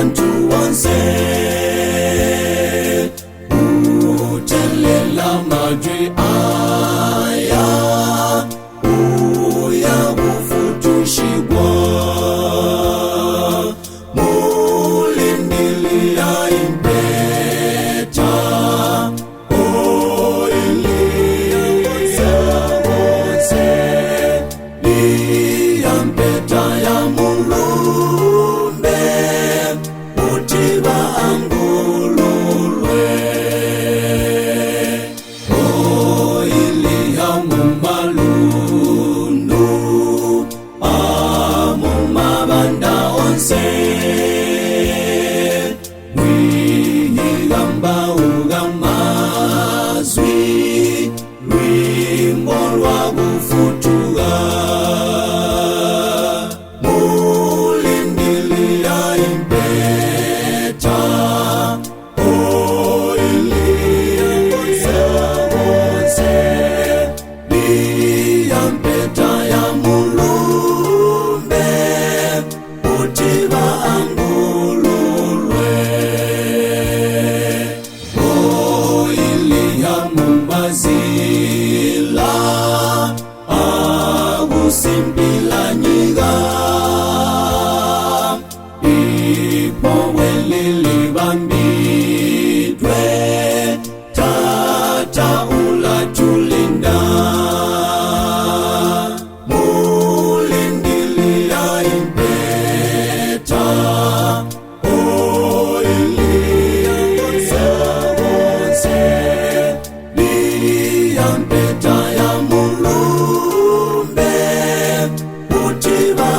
bantu bonse uthelela madri aya uya kufutushigwa mulindilia impeta oiliyagonse liyampeta ya mulumbe utiba angululwe oiliyamumalundu amumabanda onse wihigamba ugamazwi lwimbo lwakufutuga mulindilia impeta oiliyagonse liyampeta ya mulumbe utiba angululwe oiliyamumazila akusimpila nyiga ipowelilibambidwe tata ulatulinda mulindilia impeta oiliyagonse liyampeta ya mulumbe utiba